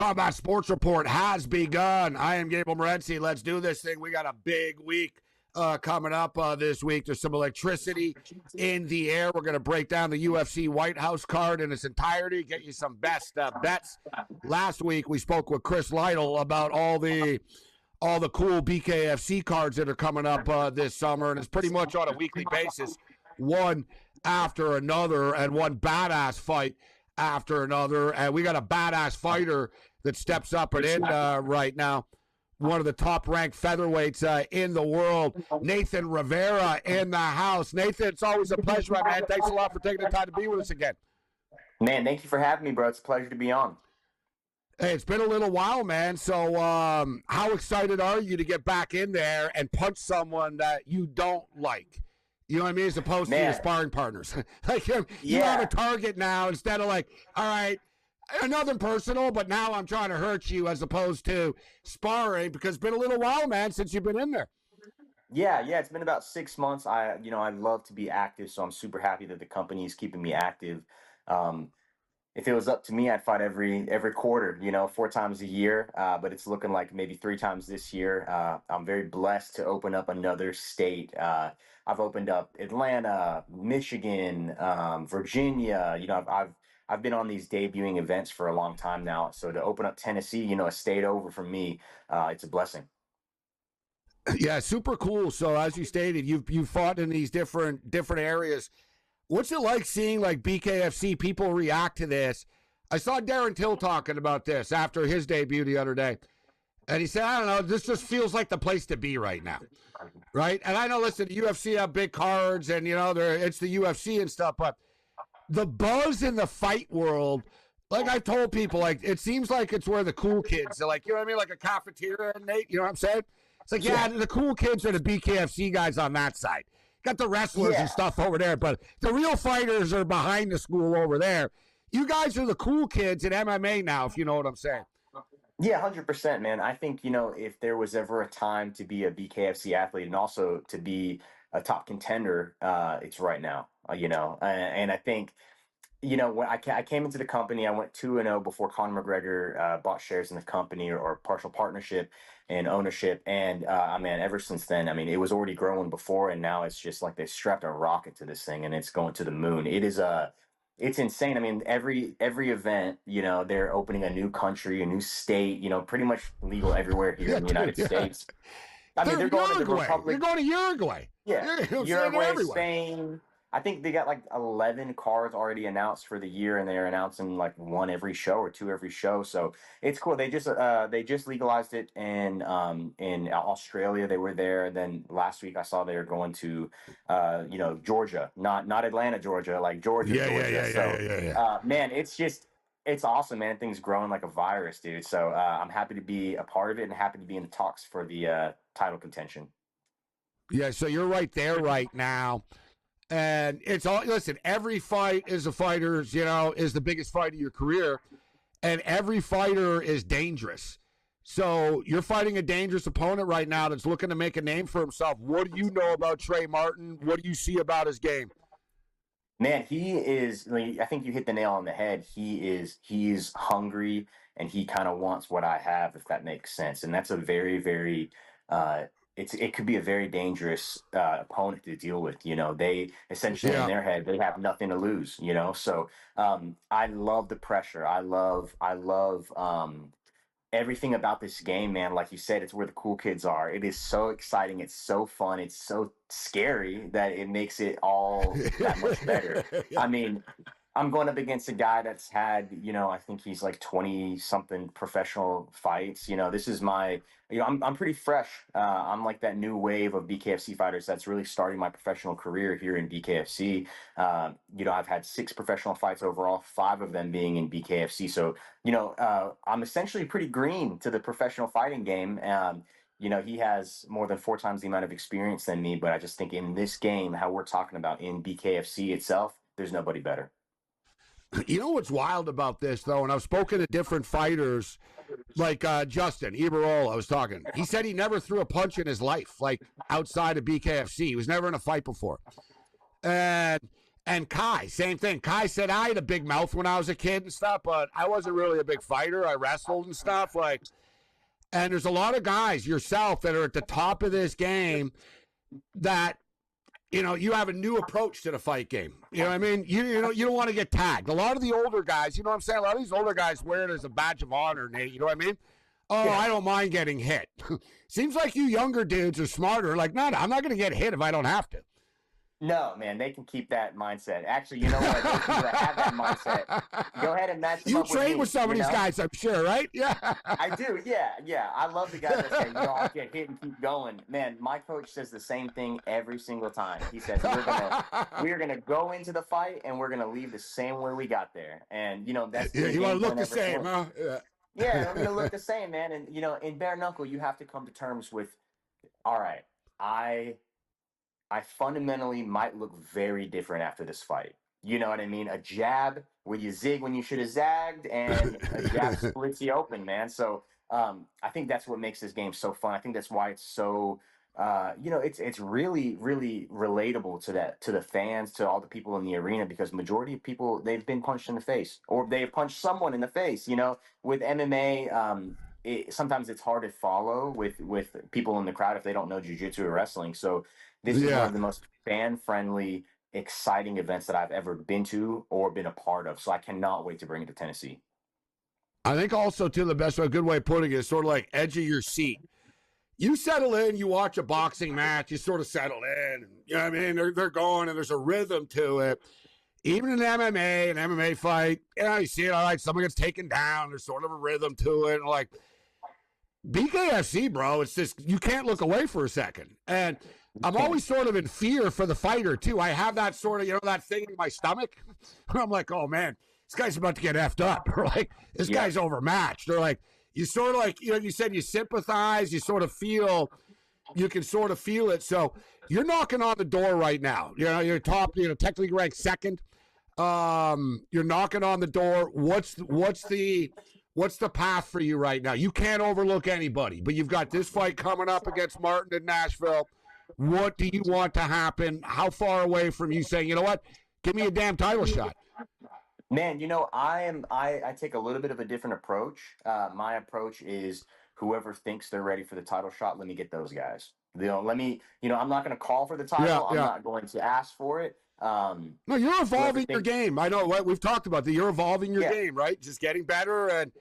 Combat Sports Report has begun. I am Gabe Morency. Let's do this thing. We got a big week coming up this week. There's some electricity in the air. We're going to break down the UFC White House card in its entirety, get you some best bets. Last week, we spoke with Chris Lytle about all the cool BKFC cards that are coming up this summer, and it's pretty much on a weekly basis, one after another, and one badass fight after another. And we got a badass fighter that steps up and in right now. One of the top-ranked featherweights in the world, Nathan Rivera, in the house. Nathan, it's always a pleasure, my man. Thanks a lot for taking the time to be with us again. Man, thank you for having me, bro. It's a pleasure to be on. Hey, it's been a little while, man. So how excited are you to get back in there and punch someone that you don't like? You know what I mean? As opposed to your sparring partners. Like you have a target now instead of like, all right, nothing personal, but now I'm trying to hurt you as opposed to sparring, because it's been a little while, man, since you've been in there. Yeah, it's been about 6 months. I love to be active, so I'm super happy that the company is keeping me active. If it was up to me, I'd fight every quarter, 4 times a year, but it's looking like maybe 3 times this year. I'm very blessed to open up another state. I've opened up Atlanta, Michigan, Virginia. I've been on these debuting events for a long time now. So to open up Tennessee, a state over from me, it's a blessing. Yeah, super cool. So as you stated, you've fought in these different areas. What's it like seeing like BKFC people react to this? I saw Darren Till talking about this after his debut the other day. And he said, I don't know, this just feels like the place to be right now. Right? And I know, listen, the UFC have big cards and, it's the UFC and stuff, but the buzz in the fight world, like I told people, like it seems like it's where the cool kids are, like, you know what I mean? Like a cafeteria, Nate, you know what I'm saying? It's like, yeah, the cool kids are the BKFC guys on that side. Got the wrestlers and stuff over there, but the real fighters are behind the school over there. You guys are the cool kids in MMA now, if you know what I'm saying. Yeah, 100%, man. I think, if there was ever a time to be a BKFC athlete and also to be a top contender, it's right now, and I think, when I came into the company, I went 2-0 before Conor McGregor bought shares in the company or partial partnership and ownership. And man, ever since then, it was already growing before, and now it's just like they strapped a rocket to this thing and it's going to the moon. It's insane. Every event, they're opening a new country, a new state, pretty much legal everywhere here in the United States. They're going to the Republic. They're going to Uruguay. Yeah, Uruguay, Spain. I think they got like 11 cards already announced for the year, and they're announcing like 1 every show or 2 every show. So it's cool. They just legalized it in Australia. They were there. And then last week I saw they were going to Georgia, not Atlanta, Georgia, like Georgia. Yeah. Man, it's awesome, man. Things growing like a virus, dude. So I'm happy to be a part of it and happy to be in the talks for the title contention. Yeah. So you're right there right now. And it's all, listen, every fight is a fighter's, is the biggest fight of your career. And every fighter is dangerous. So you're fighting a dangerous opponent right now that's looking to make a name for himself. What do you know about Trey Martin? What do you see about his game? Man, he is, I think you hit the nail on the head. He's hungry, and he kind of wants what I have, if that makes sense. And that's a very, very, it could be a very dangerous opponent to deal with. They essentially in their head, they have nothing to lose, So I love the pressure. I love everything about this game, man. Like you said, it's where the cool kids are. It is so exciting. It's so fun. It's so scary that it makes it all that much better. I'm going up against a guy that's had, I think he's like 20 something professional fights. This is my, I'm pretty fresh. I'm like that new wave of BKFC fighters that's really starting my professional career here in BKFC. I've had 6 professional fights overall, 5 of them being in BKFC. So, I'm essentially pretty green to the professional fighting game. He has more than 4 times the amount of experience than me, but I just think in this game, how we're talking about in BKFC itself, there's nobody better. You know what's wild about this, though, and I've spoken to different fighters, like Justin Eberol, I was talking. He said he never threw a punch in his life, like outside of BKFC. He was never in a fight before. And And Kai, same thing. Kai said I had a big mouth when I was a kid and stuff, but I wasn't really a big fighter. I wrestled and stuff. Like, and there's a lot of guys, yourself, that are at the top of this game that, you know, you have a new approach to the fight game. You know what I mean? You don't want to get tagged. A lot of the older guys, you know what I'm saying? A lot of these older guys wear it as a badge of honor, Nate. You know what I mean? Oh, yeah. I don't mind getting hit. Seems like you younger dudes are smarter. Like, no, I'm not going to get hit if I don't have to. No, man, they can keep that mindset. Actually, you know what? Those people that have that mindset, go ahead and match them up with me. You train with some of these guys, I'm sure, right? Yeah. I do, yeah. I love the guys that say, I'll get hit and keep going. Man, my coach says the same thing every single time. He says, we're gonna go into the fight and we're gonna leave the same way we got there. And, you know, that's you want to look the same, huh? Yeah, we're gonna look the same, man. And, you know, in bare knuckle, you have to come to terms with, all right, I fundamentally might look very different after this fight. You know what I mean? A jab where you zig when you should have zagged, and a jab splits you open, man. So I think that's what makes this game so fun. I think that's why it's so, it's really, really relatable to the fans, to all the people in the arena, because majority of people, they've been punched in the face, or they've punched someone in the face. You know, with MMA, sometimes it's hard to follow with people in the crowd if they don't know jiu-jitsu or wrestling. So this is one of the most fan-friendly, exciting events that I've ever been to or been a part of. So I cannot wait to bring it to Tennessee. I think also, too, the best way, a good way of putting it is sort of like edge of your seat. You settle in, you watch a boxing match, you sort of settle in. You know what I mean? They're going, and there's a rhythm to it. Even in MMA, an MMA fight, you know, you see it, all right, someone gets taken down, there's sort of a rhythm to it. And like, BKFC, bro, it's just, you can't look away for a second. And I'm always sort of in fear for the fighter, too. I have that sort of, you know, that thing in my stomach. I'm like, oh, man, this guy's about to get effed up. Or like, this guy's overmatched. Or like, you sort of like, you know, you said you sympathize, you sort of feel, you can sort of feel it. So you're knocking on the door right now. You know, you're top, you know, technically ranked second. You're knocking on the door. What's the path for you right now? You can't overlook anybody, but you've got this fight coming up against Martin in Nashville. What do you want to happen? How far away from you saying, you know what, give me a damn title shot? Man, you know, I take a little bit of a different approach. My approach is whoever thinks they're ready for the title shot, let me get those guys. You know, I'm not going to call for the title. I'm not going to ask for it. No, you're evolving your game. I know what we've talked about that. You're evolving your game, right? Just getting better. And,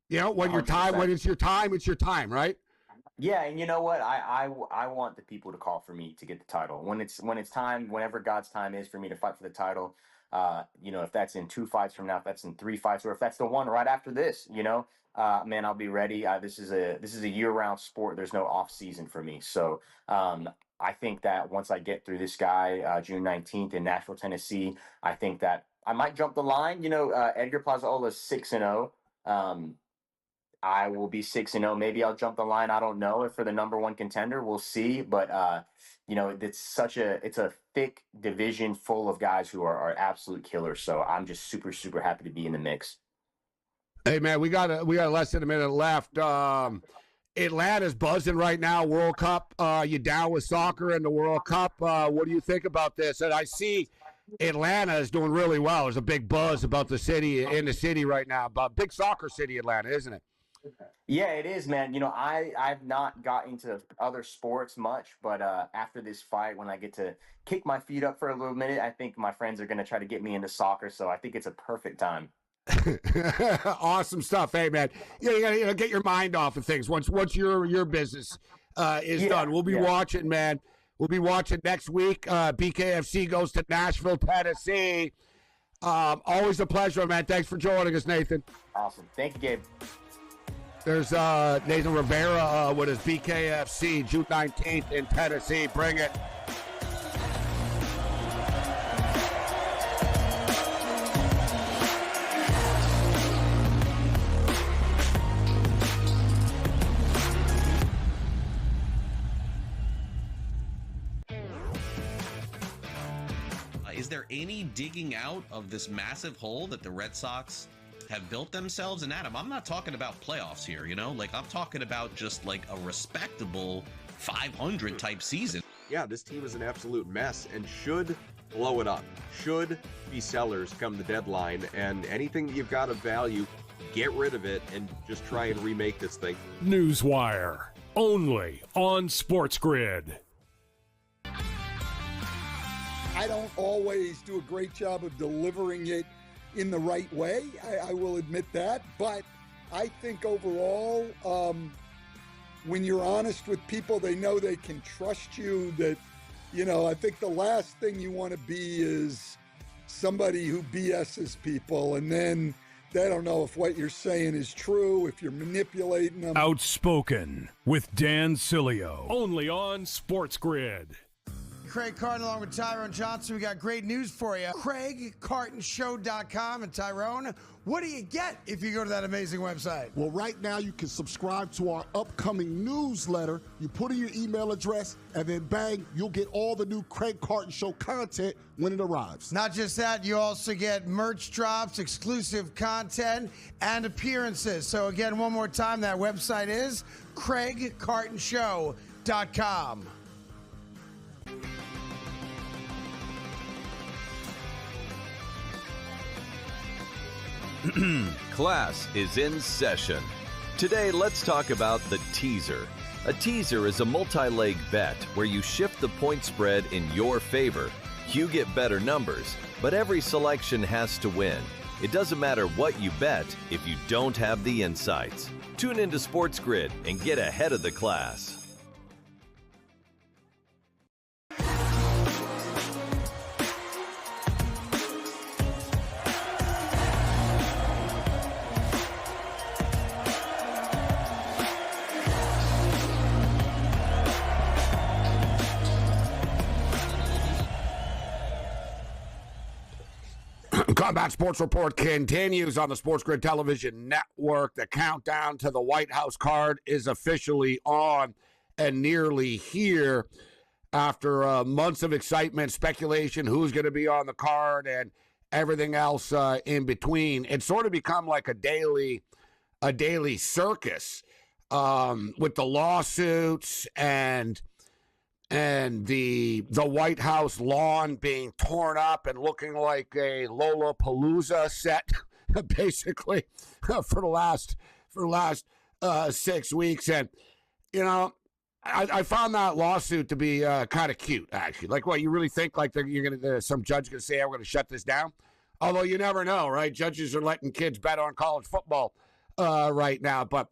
you know, when it's your time, right? Yeah, and you know what? I want the people to call for me to get the title. When it's time, whenever God's time is for me to fight for the title, you know, if that's in 2 fights from now, if that's in 3 fights, or if that's the one right after this, you know, man, I'll be ready. This is a year-round sport. There's no off season for me. So I think that once I get through this guy, June 19th in Nashville, Tennessee, I think that I might jump the line. You know, Edgar Plazola is 6-0. I will be 6-0. Maybe I'll jump the line. I don't know if for the number one contender. We'll see. But you know, it's a thick division full of guys who are absolute killers. So I'm just super, super happy to be in the mix. Hey man, we got less than a minute left. Atlanta's buzzing right now. World Cup. You down with soccer in the World Cup? What do you think about this? And I see Atlanta is doing really well. There's a big buzz about the city right now. About big soccer city, Atlanta, isn't it? Yeah, it is, man. You know, I've not got into other sports much, but after this fight, when I get to kick my feet up for a little minute, I think my friends are going to try to get me into soccer. So I think it's a perfect time. Awesome stuff. Hey, man, you gotta get your mind off of things once your business is done. We'll be watching, man. We'll be watching next week. BKFC goes to Nashville, Tennessee. Always a pleasure, man. Thanks for joining us, Nathan. Awesome. Thank you, Gabe. There's Nathan Rivera with his BKFC, June 19th in Tennessee. Bring it. Is there any digging out of this massive hole that the Red Sox have built themselves? And Adam, I'm not talking about playoffs here, you know, like I'm talking about just like a respectable 500 type season. Yeah, this team is an absolute mess and should blow it up. Should be sellers come the deadline, and anything that you've got of value, get rid of it and just try and remake this thing. Newswire, only on SportsGrid. I don't always do a great job of delivering it in the right way. I will admit that. But I think overall, when you're honest with people, they know they can trust you. That, I think the last thing you want to be is somebody who BS's people. And then they don't know if what you're saying is true, if you're manipulating them. Outspoken with Dan Cilio, only on SportsGrid. Craig Carton along with Tyrone Johnson. We got great news for you. CraigCartonShow.com. And Tyrone, what do you get if you go to that amazing website? Well, right now you can subscribe to our upcoming newsletter. You put in your email address, and then bang, you'll get all the new Craig Carton Show content when it arrives. Not just that, you also get merch drops, exclusive content, and appearances. So again, one more time, that website is CraigCartonShow.com. Class is in session. Today, let's talk about the teaser. A teaser is a multi-leg bet where you shift the point spread in your favor. You get better numbers, but every selection has to win. It doesn't matter what you bet if you don't have the insights. Tune into SportsGrid and get ahead of the class. Combat Sports Report continues on the SportsGrid Television Network. The countdown to the White House card is officially on and nearly here after months of excitement, speculation, who's going to be on the card, and everything else in between. It's sort of become like a daily circus with the lawsuits and the White House lawn being torn up and looking like a Lollapalooza set, basically, for the last 6 weeks. And I found that lawsuit to be kind of cute, actually. Like, what, you really think like some judge gonna say, "I'm gonna shut this down"? Although you never know, right? Judges are letting kids bet on college football right now, but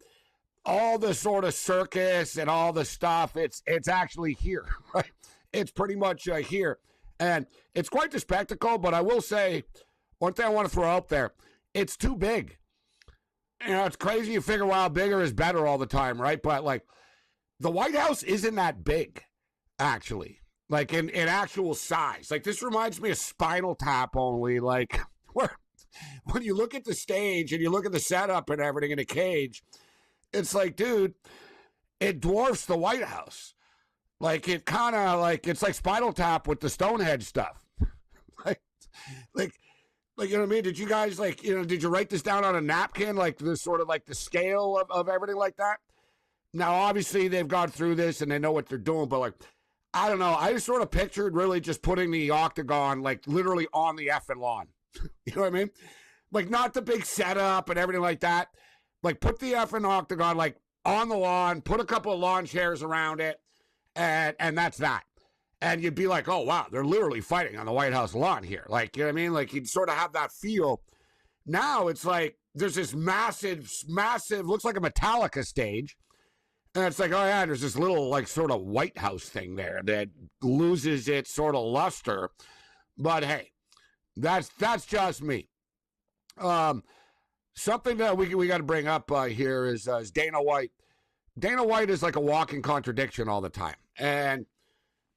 all the sort of circus and all the stuff, it's actually here, right? It's pretty much here. And it's quite the spectacle, but I will say, one thing I want to throw out there, it's too big. It's crazy you figure, wow, bigger is better all the time, right? But, like, the White House isn't that big, actually, like in actual size. Like, this reminds me of Spinal Tap only, like, where when you look at the stage and you look at the setup and everything in a cage, it's like, dude, it dwarfs the White House. Like, it kind of like, it's like Spinal Tap with the Stonehenge stuff. like, you know what I mean? Did you guys, like, did you write this down on a napkin? Like, the sort of like the scale of everything like that? Now, obviously, they've gone through this and they know what they're doing, but, like, I don't know. I just sort of pictured really just putting the octagon, like, literally on the effing lawn. You know what I mean? Like, not the big setup and everything like that. Like, put the effing octagon, like, on the lawn, put a couple of lawn chairs around it, and that's that. And you'd be like, oh, wow, they're literally fighting on the White House lawn here. Like, you know what I mean? Like, you'd sort of have that feel. Now it's like there's this massive, looks like a Metallica stage. And it's like, oh, yeah, there's this little, like, sort of White House thing there that loses its sort of luster. But, hey, that's just me. Something that we got to bring up here is Dana White. Dana White is like a walking contradiction all the time. And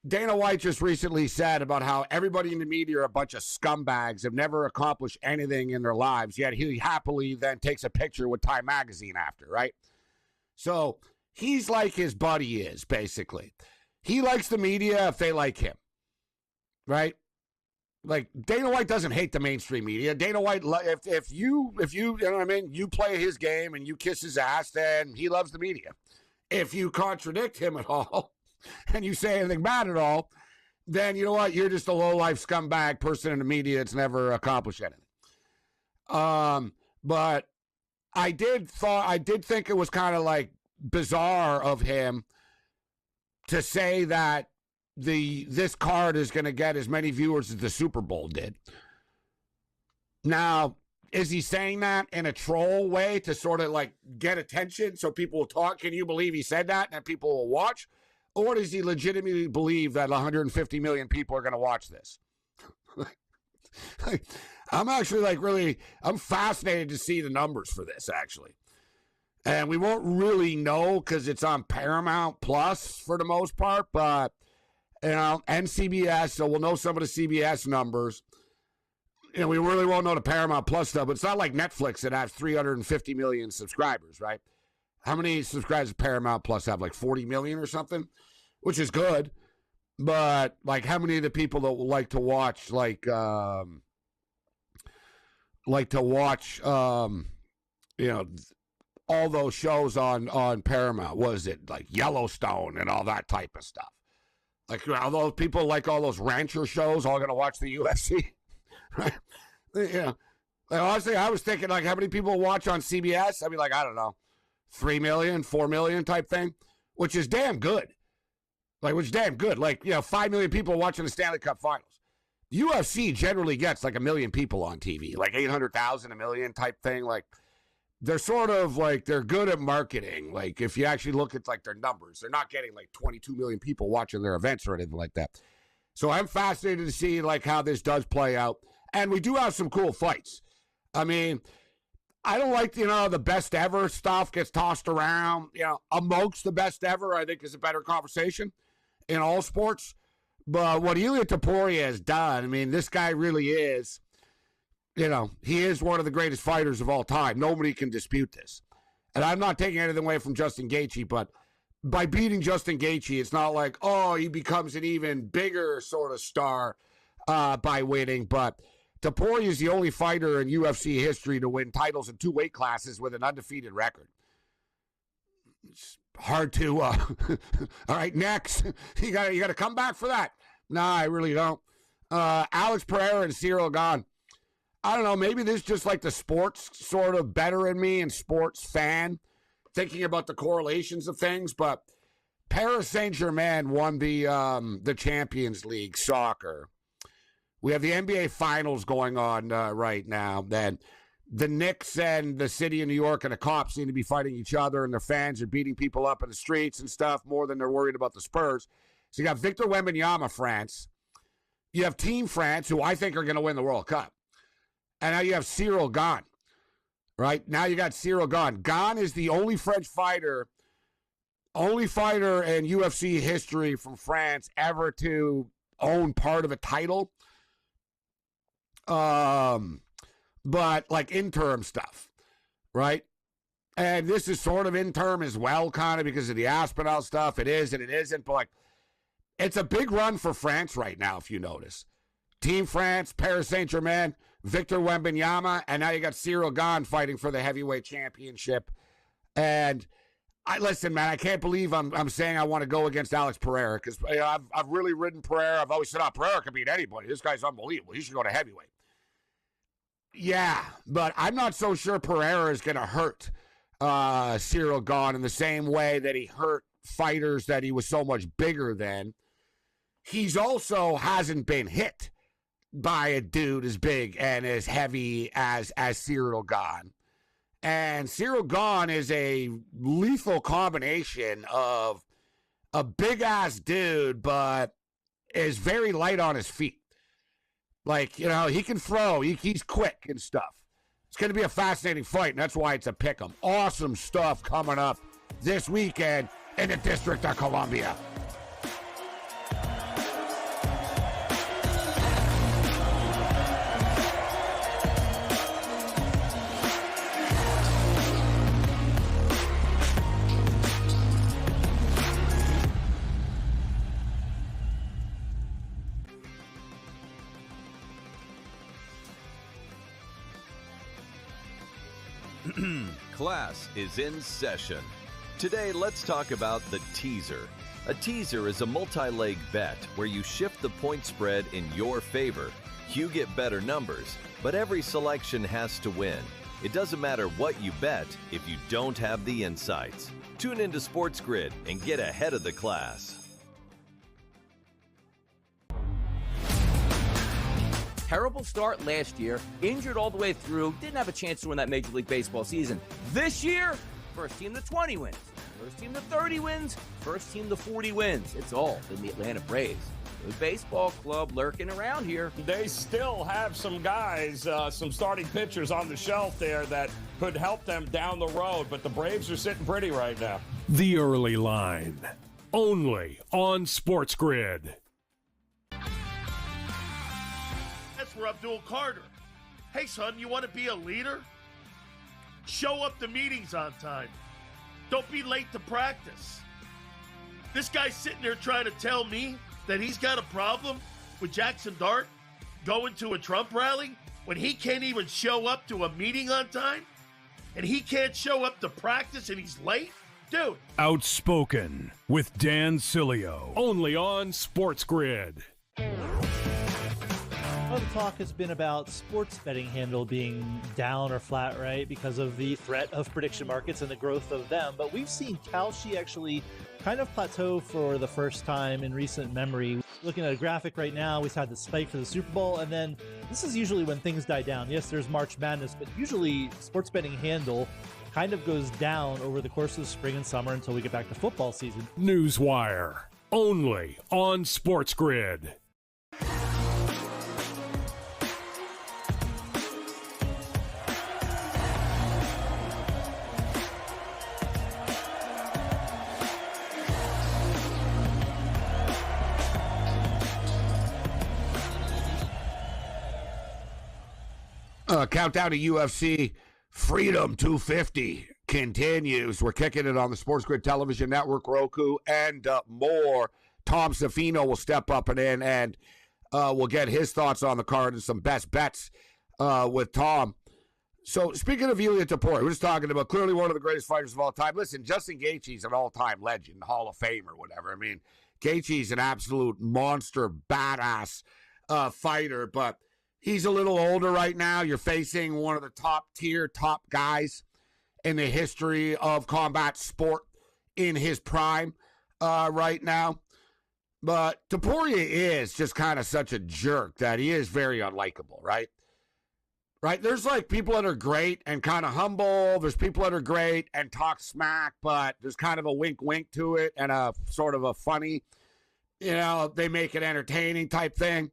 Dana White just recently said about how everybody in the media are a bunch of scumbags, have never accomplished anything in their lives, yet he happily then takes a picture with Time Magazine after, right? So he's like his buddy is, basically. He likes the media if they like him, right? Like, Dana White doesn't hate the mainstream media. Dana White, if you know what I mean, you play his game and you kiss his ass, then he loves the media. If you contradict him at all and you say anything bad at all, then you know what? You're just a low-life scumbag person in the media that's never accomplished anything. But I did think it was kind of like bizarre of him to say that this card is going to get as many viewers as the Super Bowl did. Now, is he saying that in a troll way to sort of like get attention so people will talk? Can you believe he said that and people will watch? Or does he legitimately believe that 150 million people are going to watch this? I'm actually I'm fascinated to see the numbers for this, actually. And we won't really know because it's on Paramount Plus for the most part, but, and CBS, so we'll know some of the CBS numbers. We really won't know the Paramount Plus stuff, but it's not like Netflix that has 350 million subscribers, right? How many subscribers does Paramount Plus have? Like 40 million or something, which is good. But like, how many of the people that like to watch, all those shows on Paramount? Was it like Yellowstone and all that type of stuff? Like, are those people like all those rancher shows all going to watch the UFC? Right? Honestly, I was thinking like, how many people watch on CBS? I mean, like, I don't know, 3 million, 4 million type thing, which is damn good. Like, 5 million people watching the Stanley Cup Finals. UFC generally gets like 1 million people on TV, like 800,000, 1 million type thing. Like, they're sort of like, they're good at marketing. Like, if you actually look at like their numbers, they're not getting like 22 million people watching their events or anything like that. So I'm fascinated to see like how this does play out. And we do have some cool fights. I mean, I don't like, the best ever stuff gets tossed around. Amongst the best ever, I think is a better conversation in all sports. But what Ilia Topuria has done, I mean, this guy really is, he is one of the greatest fighters of all time. Nobody can dispute this. And I'm not taking anything away from Justin Gaethje, but by beating Justin Gaethje, it's not like, oh, he becomes an even bigger sort of star by winning. But Topuria is the only fighter in UFC history to win titles in 2 weight classes with an undefeated record. It's hard to, all right, next. You got to come back for that. No, I really don't. Alex Pereira and Cyril Gane. I don't know, maybe this is just like the sports sort of better in me and sports fan, thinking about the correlations of things, but Paris Saint-Germain won the Champions League soccer. We have the NBA Finals going on right now. Then the Knicks and the city of New York and the cops seem to be fighting each other, and their fans are beating people up in the streets and stuff more than they're worried about the Spurs. So you got Victor Wembanyama, France. You have Team France, who I think are going to win the World Cup. And now you have Cyril Gane, right? Now you got Cyril Gane. Gane is the only French fighter in UFC history from France ever to own part of a title. But like interim stuff, right? And this is sort of interim as well, kind of because of the Aspinall stuff. It is and it isn't, but like, it's a big run for France right now, if you notice. Team France, Paris Saint-Germain, Victor Wembanyama, and now you got Cyril Gane fighting for the heavyweight championship. And listen, man, I can't believe I'm saying I want to go against Alex Pereira because I've really ridden Pereira. I've always said, Pereira can beat anybody. This guy's unbelievable. He should go to heavyweight. Yeah, but I'm not so sure Pereira is going to hurt Cyril Gane in the same way that he hurt fighters that he was so much bigger than. He's also hasn't been hit by a dude as big and as heavy as Cyril Gane. And Cyril Gane is a lethal combination of a big-ass dude, but is very light on his feet. Like, he can throw. He's quick and stuff. It's going to be a fascinating fight, and that's why it's a pick 'em. Awesome stuff coming up this weekend in the District of Columbia. Class is in session. Today, let's talk about the teaser. A teaser is a multi-leg bet where you shift the point spread in your favor. You get better numbers, but every selection has to win. It doesn't matter what you bet if you don't have the insights. Tune into SportsGrid and get ahead of the class. Terrible start last year, injured all the way through, didn't have a chance to win that Major League Baseball season. This year, first team to 20 wins, first team to 30 wins, first team to 40 wins. It's all in the Atlanta Braves. Good baseball club lurking around here. They still have some guys, some starting pitchers on the shelf there that could help them down the road, but the Braves are sitting pretty right now. The Early Line, only on SportsGrid. That's for Abdul Carter. Hey, son, you want to be a leader? Show up to meetings on time. Don't be late to practice. This guy's sitting there trying to tell me that he's got a problem with Jackson Dart going to a Trump rally when he can't even show up to a meeting on time? And he can't show up to practice and he's late? Dude. Outspoken with Dan Sileo, only on SportsGrid. Well, the talk has been about sports betting handle being down or flat, right, because of the threat of prediction markets and the growth of them. But we've seen Kalshi actually kind of plateau for the first time in recent memory. Looking at a graphic right now, we've had the spike for the Super Bowl, and then this is usually when things die down. Yes, there's March Madness, but usually sports betting handle kind of goes down over the course of the spring and summer until we get back to football season. Newswire, only on SportsGrid. Countdown to UFC Freedom 250 continues. We're kicking it on the SportsGrid Television Network, Roku, and more. Tom Zaffino will step up and in, and we'll get his thoughts on the card and some best bets with Tom. So, speaking of Ilia Topuria, we're just talking about clearly one of the greatest fighters of all time. Listen, Justin Gaethje's an all-time legend, Hall of Fame or whatever. I mean, Gaethje's an absolute monster, badass fighter, but he's a little older right now. You're facing one of the top guys in the history of combat sport in his prime right now. But Topuria is just kind of such a jerk that he is very unlikable, right? Right? There's like people that are great and kind of humble. There's people that are great and talk smack, but there's kind of a wink to it and a sort of a funny, they make it entertaining type thing.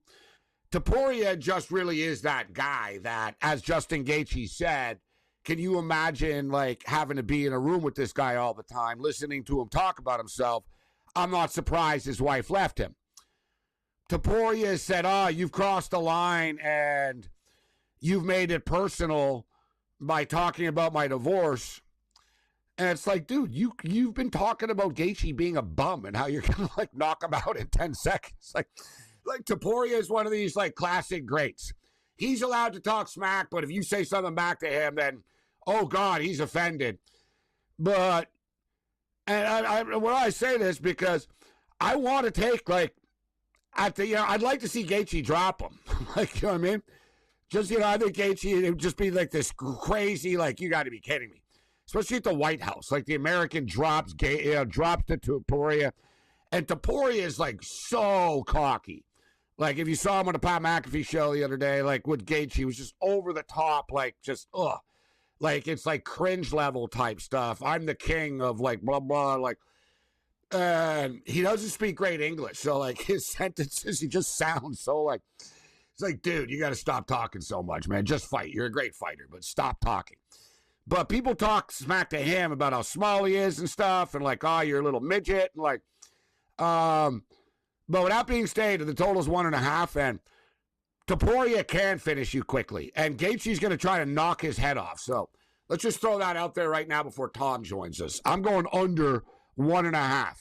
Topuria just really is that guy that, as Justin Gaethje said, can you imagine like having to be in a room with this guy all the time, listening to him talk about himself? I'm not surprised his wife left him. Topuria said, you've crossed the line and you've made it personal by talking about my divorce. And it's like, dude, you've been talking about Gaethje being a bum and how you're going to like knock him out in 10 seconds. Like Topuria is one of these like classic greats. He's allowed to talk smack, but if you say something back to him, then, oh God, he's offended. But, and when I say this, because I want to take like, I'd like to see Gaethje drop him. Like, you know what I mean? Just, I think Gaethje, it would just be like this crazy, like, you got to be kidding me. Especially at the White House. Like the American drops to Topuria. And Topuria is like so cocky. Like, if you saw him on the Pat McAfee show the other day, like, with Gaethje, he was just over the top, like, just, like, it's, like, cringe level type stuff. I'm the king of, like, blah, blah, like, and he doesn't speak great English, so, like, his sentences, he just sounds so, like, it's like, dude, you got to stop talking so much, man. Just fight. You're a great fighter, but stop talking. But people talk smack to him about how small he is and stuff, and, like, you're a little midget, and, like, but without being stated, the total is 1.5, and Topuria can finish you quickly. And Gaethje's going to try to knock his head off. So let's just throw that out there right now before Tom joins us. I'm going under 1.5.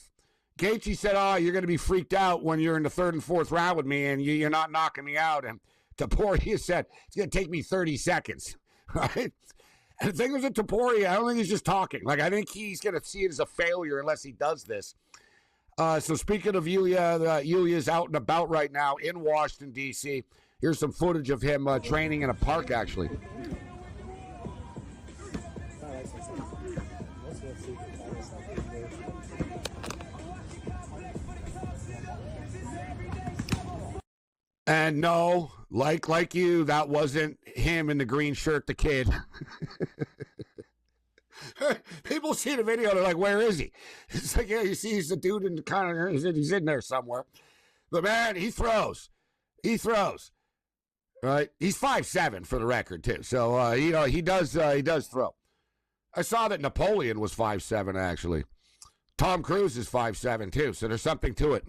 Gaethje said, you're going to be freaked out when you're in the third and fourth round with me, and you're not knocking me out. And Topuria said, it's going to take me 30 seconds, right? And the thing with Topuria, I don't think he's just talking. Like, I think he's going to see it as a failure unless he does this. So speaking of Yulia, Yulia's out and about right now in Washington, D.C. Here's some footage of him training in a park, actually. And no, like you, that wasn't him in the green shirt, the kid. People see the video, they're like, where is he? It's like, yeah, you see he's the dude in the corner, he's in there somewhere. But man, he throws. Right? He's 5'7" for the record, too. So, he does throw. I saw that Napoleon was 5'7", actually. Tom Cruise is 5'7", too, so there's something to it.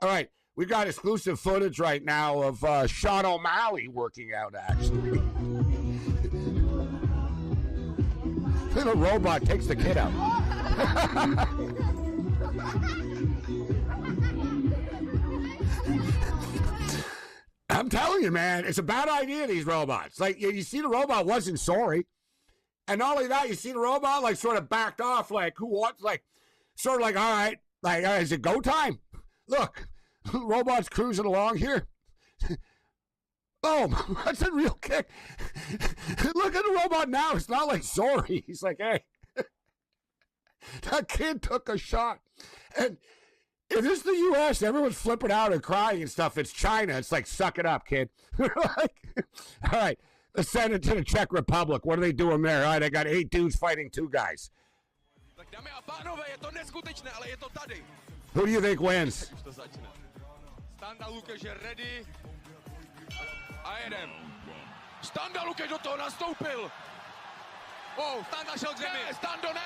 All right. We've got exclusive footage right now of Sean O'Malley working out, actually. Little robot takes the kid out. I'm telling you, man, it's a bad idea, these robots. Like, you see the robot wasn't sorry. And not only that, you see the robot, like, sort of backed off, like, who wants, like, sort of like, all right, is it go time? Look. Robot's cruising along here. Boom. That's a real kick. Look at the robot now. It's not like sorry. He's like, hey. That kid took a shot. And if this is the U.S., everyone's flipping out and crying and stuff. It's China. It's like, suck it up, kid. All right. Let's send it to the Czech Republic. What are they doing there? All right, I got 8 dudes fighting 2 guys. Who do you think wins? Standa Lukáš je ready. A jedem. Standa Lukáš do toho nastoupil. Oh, Standa šel k zemi. Ne, Stando ne.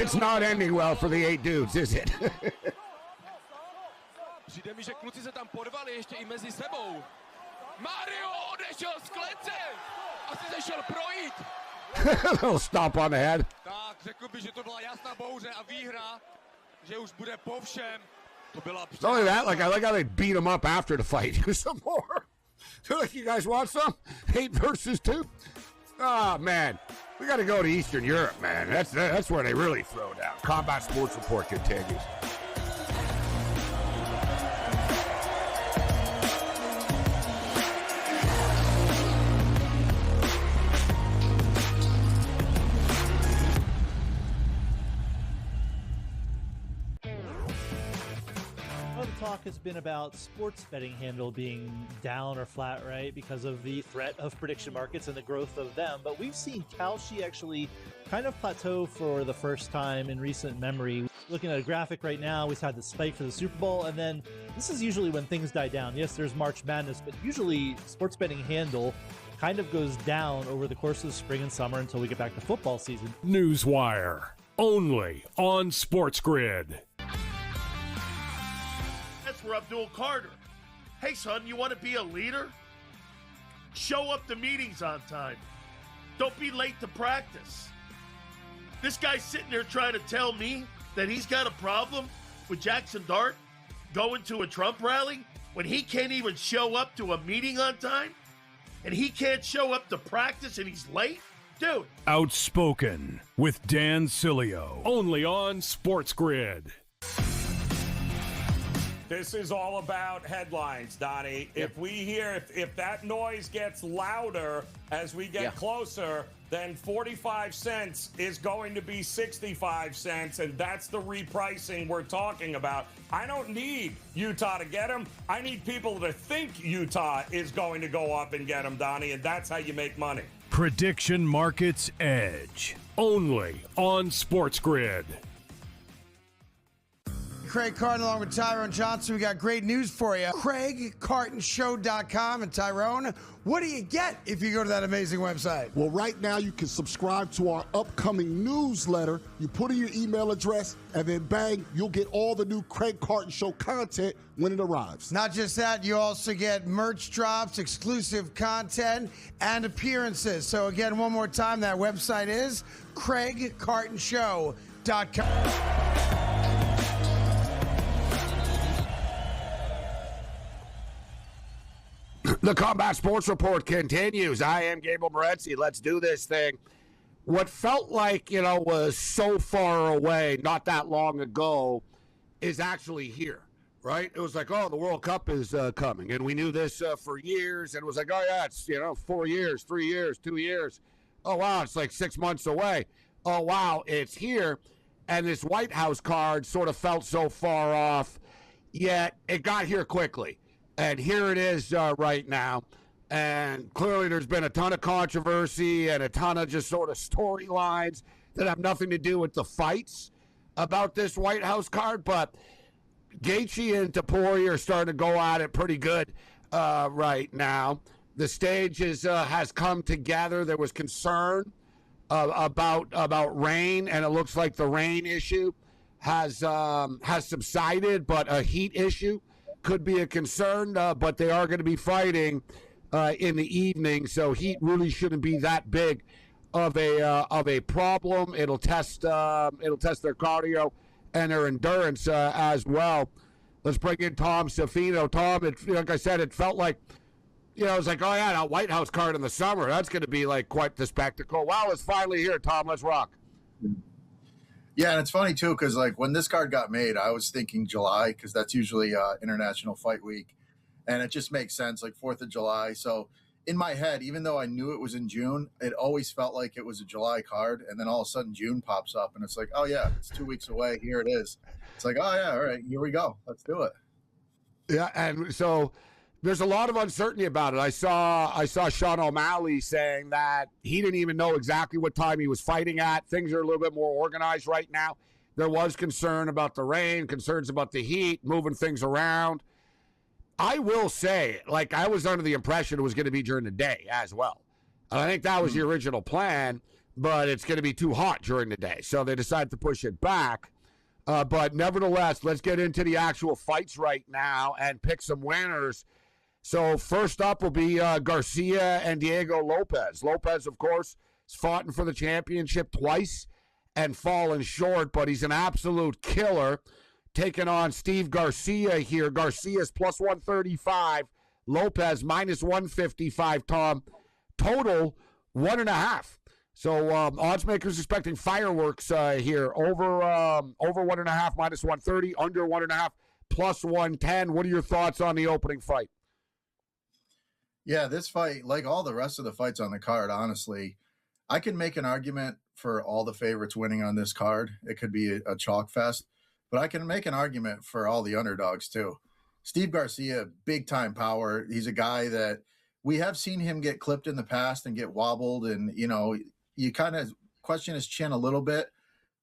It's not ending well for the 8 dudes, is it? Přijde mi, že kluci se tam porvali ještě i mezi sebou. Mario odešel z klece. Asi se šel projít. A little stomp on the head. Tak, řekl bych, že to byla jasná bouře a výhra. Že už bude po všem. To byla Not only that, like I like how they beat him up after the fight. Some more. They're like, you guys want some? 8 versus 2? Oh, man. We got to go to Eastern Europe, man. That's where they really throw down. Combat Sports Report continues. Talk has been about sports betting handle being down or flat, right, because of the threat of prediction markets and the growth of them. But we've seen Kalshi actually kind of plateau for the first time in recent memory. Looking at a graphic right now, we've had the spike for the Super Bowl, and then this is usually when things die down. Yes, there's March Madness, but usually sports betting handle kind of goes down over the course of the spring and summer until we get back to football season. Newswire, only on SportsGrid. For Abdul Carter. Hey, son, you want to be a leader? Show up to meetings on time. Don't be late to practice. This guy's sitting there trying to tell me that he's got a problem with Jackson Dart going to a Trump rally when he can't even show up to a meeting on time? And he can't show up to practice and he's late? Dude. Outspoken with Dan Sileo, only on SportsGrid. This is all about headlines, Donnie. If we hear, if that noise gets louder as we get closer, then 45 cents is going to be 65 cents, and that's the repricing we're talking about. I don't need Utah to get them. I need people to think Utah is going to go up and get them, Donnie, and that's how you make money. Prediction Markets Edge, only on SportsGrid. Craig Carton along with Tyrone Johnson. We got great news for you. CraigCartonShow.com. And Tyrone, what do you get if you go to that amazing website? Well, right now you can subscribe to our upcoming newsletter. You put in your email address, and then bang, you'll get all the new Craig Carton Show content when it arrives. Not just that, you also get merch drops, exclusive content, and appearances. So again, one more time, that website is CraigCartonShow.com. The Combat Sports Report continues. I am Gabe Morency. Let's do this thing. What felt like, was so far away not that long ago is actually here, right? It was like, oh, the World Cup is coming. And we knew this for years. And it was like, oh, yeah, it's, 4 years, 3 years, 2 years. Oh, wow, it's like 6 months away. Oh, wow, it's here. And this White House card sort of felt so far off, yet it got here quickly. And here it is right now. And clearly there's been a ton of controversy and a ton of just sort of storylines that have nothing to do with the fights about this White House card. But Gaethje and Topuria are starting to go at it pretty good right now. The stage has come together. There was concern about rain, and it looks like the rain issue has subsided, but a heat issue could be a concern. But they are going to be fighting in the evening, so heat really shouldn't be that big of a problem. It'll test their cardio and their endurance as well. Let's bring in Tom Zaffino. Tom, like I said, it felt like, it was like, oh yeah, that White House card in the summer, that's going to be like quite the spectacle. Wow, it's finally here, Tom. Let's rock. Yeah, and it's funny too, because like when this card got made, I was thinking July, because that's usually International Fight Week. And it just makes sense, like 4th of July. So in my head, even though I knew it was in June, it always felt like it was a July card. And then all of a sudden June pops up and it's like, oh yeah, it's 2 weeks away. Here it is. It's like, oh yeah, all right, here we go. Let's do it. Yeah, and so there's a lot of uncertainty about it. I saw Sean O'Malley saying that he didn't even know exactly what time he was fighting at. Things are a little bit more organized right now. There was concern about the rain, concerns about the heat, moving things around. I will say, like, I was under the impression it was going to be during the day as well. And I think that was the original plan, but it's going to be too hot during the day. So they decided to push it back. But nevertheless, let's get into the actual fights right now and pick some winners. So first up will be Garcia and Diego Lopez. Lopez, of course, has fought for the championship twice and fallen short, but he's an absolute killer. Taking on Steve Garcia here. Garcia's plus 135. Lopez minus 155, Tom. Total 1.5. So odds makers expecting fireworks here. Over 1.5, minus 130. Under 1.5, plus 110. What are your thoughts on the opening fight? Yeah, this fight, like all the rest of the fights on the card, honestly, I can make an argument for all the favorites winning on this card. It could be a chalk fest. But I can make an argument for all the underdogs, too. Steve Garcia, big-time power. He's a guy that we have seen him get clipped in the past and get wobbled. And, you kind of question his chin a little bit.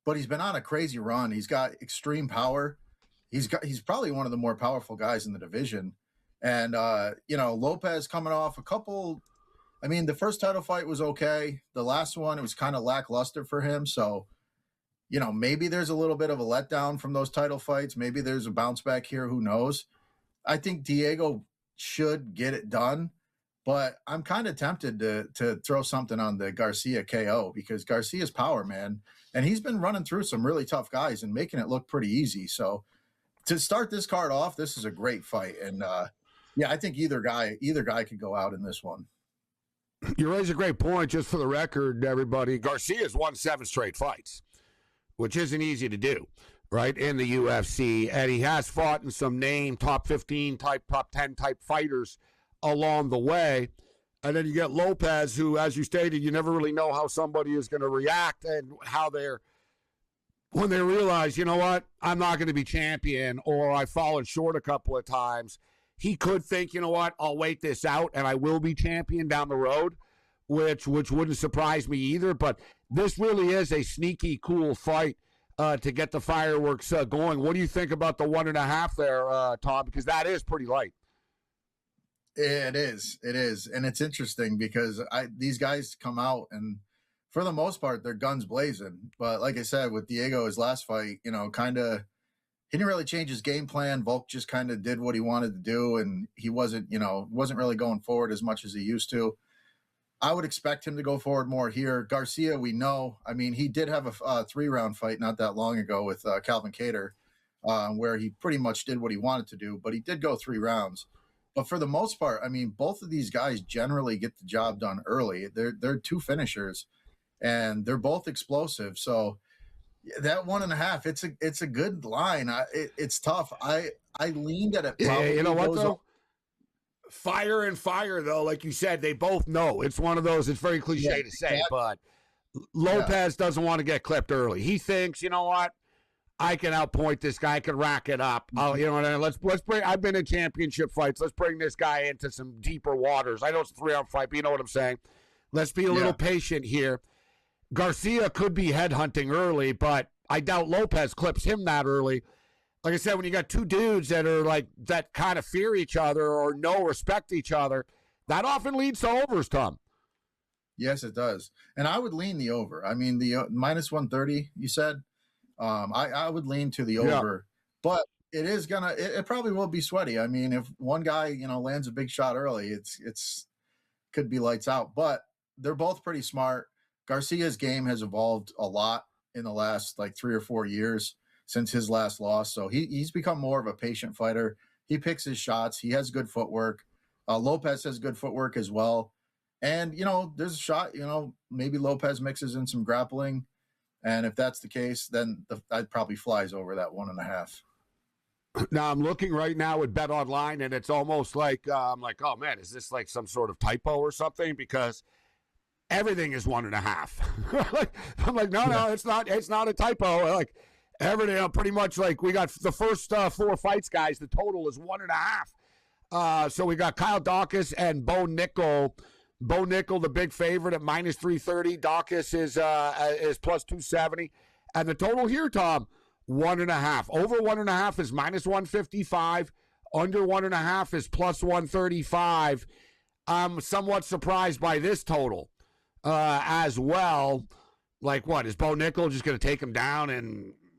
But he's been on a crazy run. He's got extreme power. He's probably one of the more powerful guys in the division. And, Lopez coming off a couple – I mean, the first title fight was okay. The last one, it was kind of lackluster for him. So – maybe there's a little bit of a letdown from those title fights. Maybe there's a bounce back here. Who knows? I think Diego should get it done, but I'm kind of tempted to throw something on the Garcia KO because Garcia's power, man. And he's been running through some really tough guys and making it look pretty easy. So to start this card off, this is a great fight. And I think either guy could go out in this one. You raise a great point. Just for the record, everybody, Garcia's won 7 straight fights, which isn't easy to do, right, in the UFC. And he has fought in some name top 15 type, top 10 type fighters along the way. And then you get Lopez, who, as you stated, you never really know how somebody is going to react and how when they realize, you know what, I'm not going to be champion or I've fallen short a couple of times. He could think, you know what, I'll wait this out and I will be champion down the road, which wouldn't surprise me either. But this really is a sneaky, cool fight to get the fireworks going. What do you think about the 1.5 there, Tom? Because that is pretty light. It is. And it's interesting because these guys come out and for the most part, they're guns blazing. But like I said, with Diego, his last fight, kind of, he didn't really change his game plan. Volk just kind of did what he wanted to do. And he wasn't really going forward as much as he used to. I would expect him to go forward more here. Garcia, we know. I mean, he did have a 3-round fight not that long ago with Calvin Kattar, where he pretty much did what he wanted to do, but he did go 3 rounds. But for the most part, I mean, both of these guys generally get the job done early. They're two finishers, and they're both explosive. So that 1.5, it's a good line. It's tough. I leaned at it. Yeah, you know what though? Fire and fire though, like you said, they both know. It's one of those. It's very cliche to say, but Lopez doesn't want to get clipped early. He thinks, you know what? I can outpoint this guy. I can rack it up. You know what I mean? Let's bring. I've been in championship fights. Let's bring this guy into some deeper waters. I know it's a 3-round fight, but you know what I'm saying. Let's be a little patient here. Garcia could be headhunting early, but I doubt Lopez clips him that early. Like I said, when you got two dudes that are like that kind of fear each other or respect each other, that often leads to overs, Tom. Yes, it does. And I would lean the over. I mean, the minus 130, you said. I would lean to the over, but it probably will be sweaty. I mean, if one guy, lands a big shot early, it's could be lights out, but they're both pretty smart. Garcia's game has evolved a lot in the last 3 or 4 years since his last loss. So he's become more of a patient fighter. He picks his shots. He has good footwork. Lopez has good footwork as well. And, there's a shot, maybe Lopez mixes in some grappling. And if that's the case, then that probably flies over that 1.5. Now I'm looking right now at Bet Online, and it's almost like I'm like, oh man, is this like some sort of typo or something? Because everything is 1.5. I'm like, no, it's not. It's not a typo. Like everything, pretty much like we got the first 4 fights, guys. The total is 1.5. So we got Kyle Dawkins and Bo Nickel. Bo Nickel, the big favorite at minus 330. Dawkins is plus 270. And the total here, Tom, 1.5. Over 1.5 is minus 155. Under 1.5 is plus 135. I'm somewhat surprised by this total as well. Like what? Is Bo Nickel just going to take him down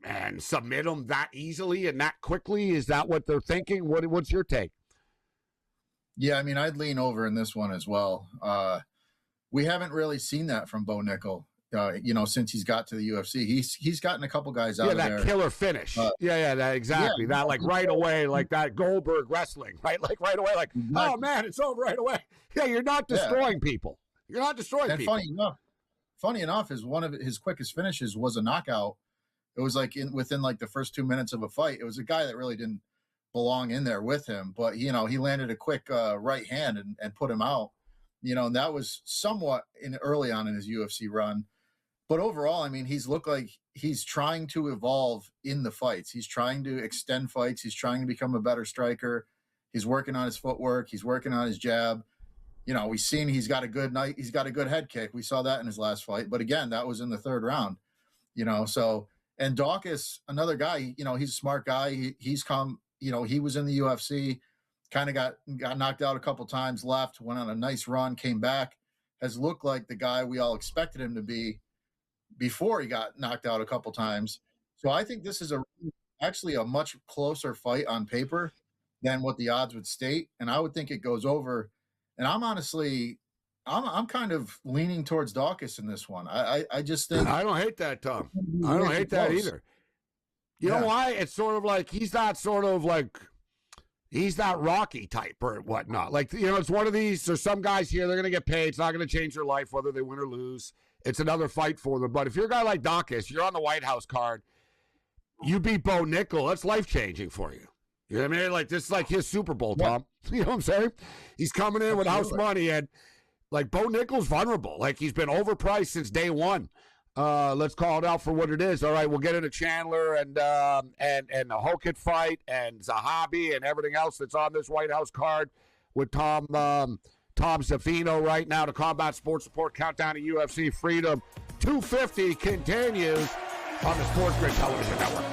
and submit him that easily and that quickly? Is that what they're thinking? What's your take? Yeah, I mean, I'd lean over in this one as well. We haven't really seen that from Bo Nickel, since he's got to the UFC. He's gotten a couple guys out of there. Yeah, that killer finish. That exactly. Yeah, that right away, like that Goldberg wrestling, right? Like right away, like, oh man, it's over right away. Yeah, you're not destroying people. You're not destroying people. Funny enough, is one of his quickest finishes was a knockout. It was within the first 2 minutes of a fight. It was a guy that really didn't belong in there with him, but he landed a quick right hand and put him out, and that was somewhat early on in his UFC run. But overall, I mean, he's looked like he's trying to evolve in the fights. He's trying to extend fights. He's trying to become a better striker. He's working on his footwork. He's working on his jab. We've seen he's got a good head kick. We saw that in his last fight, but again, that was in the 3rd round. And Dawkins, another guy, he's a smart guy. He's come. He was in the UFC, kind of got knocked out a couple times, left, went on a nice run, came back, has looked like the guy we all expected him to be before he got knocked out a couple times. So I think this is actually a much closer fight on paper than what the odds would state. And I would think it goes over. And I'm kind of leaning towards Dawkins in this one. I just think. I don't hate that, Tom. I don't hate that either. You know why? It's sort of like he's not Rocky type or whatnot. Like, it's one of these. There's some guys here, they're going to get paid. It's not going to change their life whether they win or lose. It's another fight for them. But if you're a guy like Dawkins, you're on the White House card, you beat Bo Nickel, that's life-changing for you. You know what I mean? Like, this is like his Super Bowl, Tom. You know what I'm saying? He's coming in with house money, and, like, Bo Nickel's vulnerable. Like, he's been overpriced since day one. Let's call it out for what it is. All right, we'll get into Chandler and the Hokit fight and Zahabi and everything else that's on this White House card with Tom Zaffino right now. The Combat Sports Report countdown to UFC Freedom 250 continues on the SportsGrid Television Network.